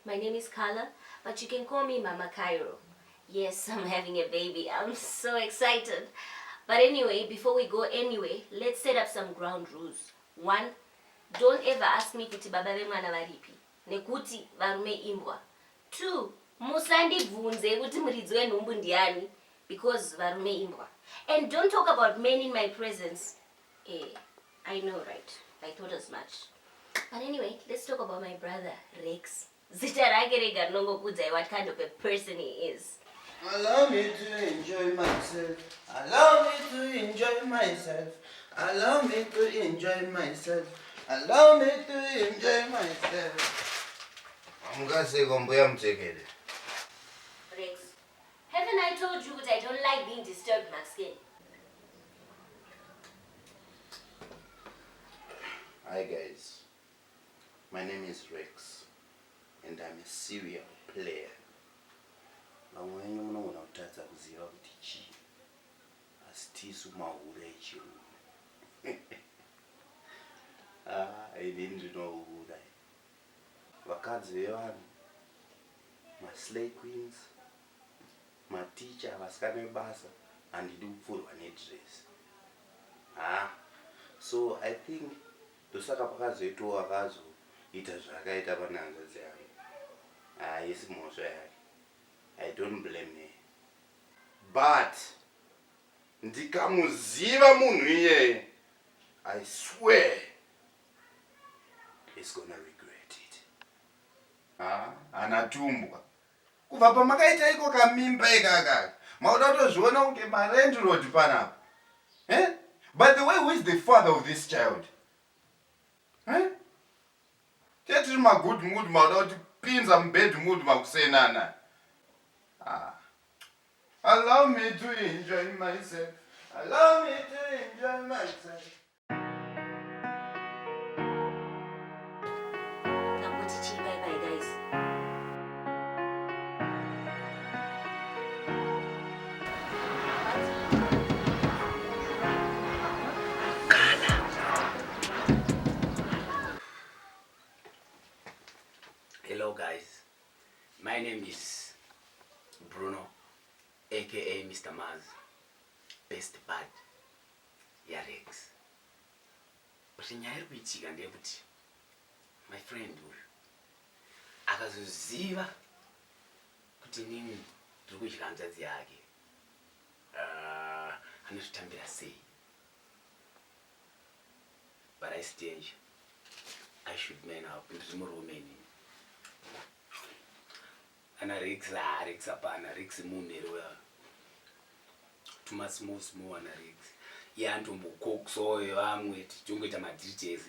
My name is Carla, but you can call me Mama Cairo. Yes, I'm having a baby. I'm so excited. But anyway, before we go anyway, let's set up some ground rules. 1, don't ever ask me kuti baba vemwana varipi. Nekuti Varume Imbwa. 2, musandibvunze kuti muridzi wenhumbu ndiani, because Varume Imbwa. And don't talk about men in my presence. I know, right? I thought as much. But anyway, let's talk about my brother, Rex. Zita rake rega rinongokudza what kind of a person he is. Allow me to enjoy myself. Allow me to enjoy myself. Allow me to enjoy myself. Allow me to enjoy myself. I'm gonna say Gomboya Mchekede. Rex, haven't I told you that I don't like being disturbed, Maxine? Hi guys, my name is Rex and I'm a serial player. Vamwenye munogona kutadza kuziva kuti chii asi tisu mahura echirungu. Ini ndinohura. Vakadzi vevanhu, maslay queens, maticha vasikane basa handidi kupfurwa nedress. So I think ndosaka pakazoitawo akazoita zvakaita panhanzvadzi yangu. Haisi mhosva yake. I don't blame her. But ndikamuziva munhu iyeye, I swear he's gonna regret it. Anatumbwa. Kubva pamakaita iko kamimba ikaka. Mauda kutozviona kunge malandlord panapa. By the way, who is the father of this child? Tiri magood mood mauda kuti pinza mubed mood makusenana. Allow me to enjoy myself. Allow me to enjoy myself. Bye bye, guys. Hello guys, my name is Bruno, aka Mr. Maz, best bud, ya Rex. But nyaya iri kuitika ndeyekuti my friend uyu akazoziva kuti nini ndiri kudya hanzvadzi yake, anozvitambira sei. But I stage, I should man up, ndiri murume inini. Ana Rex apana, Rex mumero tuma small ana Rex yantombo koksoyo vamwe tichongoita madetails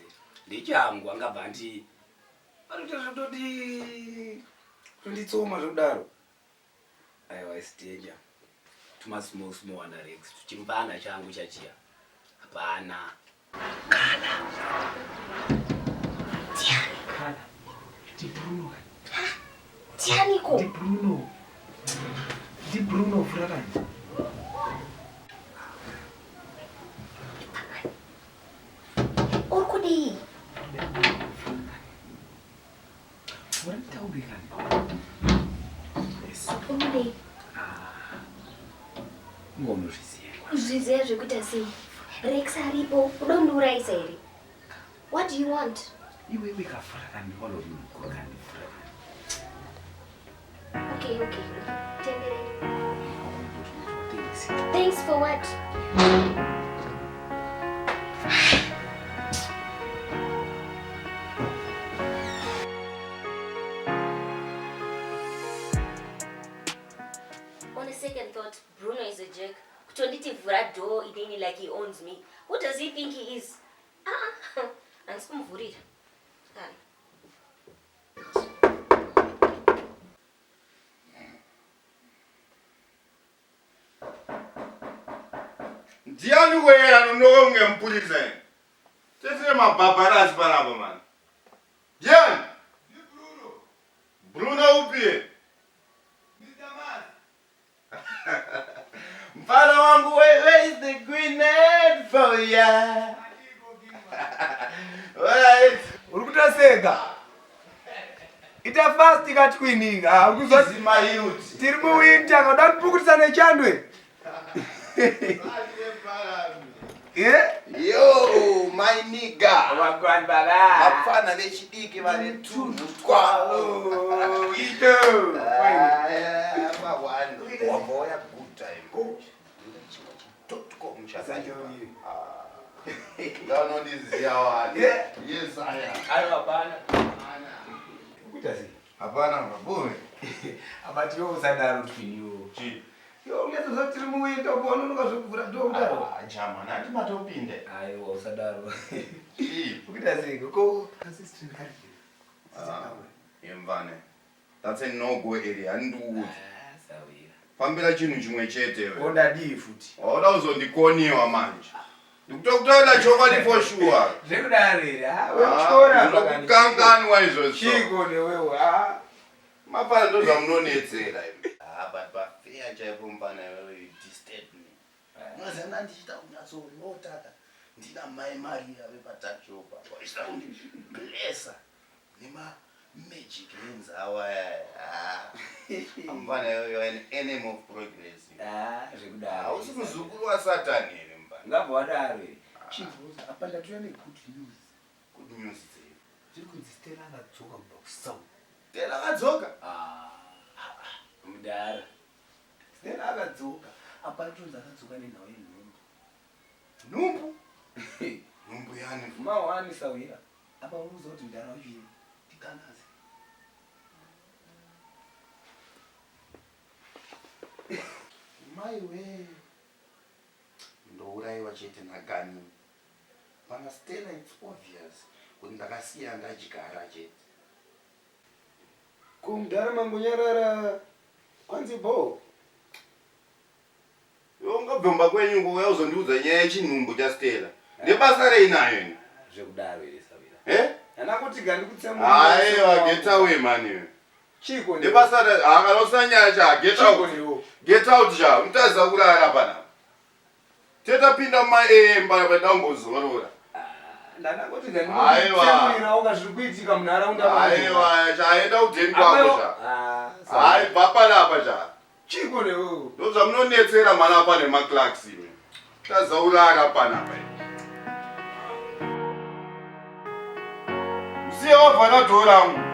ndichangu angabva ndi vanototi nditsoma zvodaro. Aiwa isiteja tuma small ana Rex tuchimbana changu chachiya hapana. Kana ti Bruno Tianiko. Di Bruno fratello. Orkudi. What tell me kan? Yes. Orkudi. Ngono zviziva. Zviziva zvekuita sei? Rex aripo, udondouraisa here. What do you want? Iwe wekafura kandi walomukuru kandi fura. Okay. Thanks for what? On a second thought, Bruno is a jerk. Kutonditi vura door ideni like he owns me. Who does he think he is? And some vurira. Ndiani wera nonoka kunge mpulisa. Tetire mabhabharazi panapa man. Ndiani? Ni Bruno. Bruno upi? Mr. Man. Mfana wangu, where is the grenade for ya? Right. Urukutaseka. Ita fast kutika twinning. Ah, This is my youth. tiri muwinter ngoda kupukutisa nechandwe. Yo, my nigga. Wakwan baba. Apana vechidiki vane tunhu twavo. Ito. Wamboya good time. Totko mchazanyo. Ndanondiziya wani. Yes, I am. Ayo hapana. Kutazi. Hapana mabume. Abati yo usadaro twinyo. Chi. Yo ulezo zotiri muwinter kuona unokazokuvura ndongaro. Chama nati matopinde. Ayo usadaro. Kutazi. Ko assistant kari. Yemvane. That's a no-go area. Nduti. Sawira. Fambira chinhu chimwe chete we. Onda di futi. Oda uzondikoniwa manje. Ndikutokutaura chokwadi for sure. Zvekudare. Ah, wechora pakani. Ndinokukanganwa izvozvo. Chiko newewe. Ah. Mapana ndo zvamunonetsera imi. But pafeya chaipo mupana iwewe you disturb me. Unozana ndichita kunyatsonotaka. Ndina mai Maria vepatachopa. Waishita kundiblessa. Nema magic enzawa. Mupana iwewe you are an enemy of progress. Zvekudare. Hausi muzukuru waSatani here mupana. Ngabva wadare. Chibuza apanda tuya good news. Good news dzei. Zviri kunzi Stella akadzoka kubva kuSouth. Stella akadzoka? Mudara. Stella akadzoka. Apana tonzi akadzoka nenhau yenhumbu. Nhumbu? Nhumbu yani? Mawani Sawira. Apa unoziva kuti mudara wacho ndikanazi. Maiwe. Ndouraiwa chete nagani. Pana Stella it's obvious. Kuti ndakasiya ndachigara chete. Kumudara mangonyarara kwanzi bo. Ungabvumba kwenyu nguva uzondiudza nyaya yechinhumbu chaStella. Nebasa reinayo ini. Zvekudaro ere Sawira. Ana kuti gandi kutsemura. Aiwa get away man. Chiko ne. Nebasa akanosanya cha get out. Get out cha. Mutaza kurara pana. Teta pinda maemba padambozorora. Ndanangoti gandi kutsemura ukazviri kuitika munharaunda. Aiwa chaenda udeni kwako cha. Hai baba lapa cha. Chiko newewe. Ndozva munonetsera mana pane maclarks imi. Tazaurara panapa. Msiye wavhana dhorangu.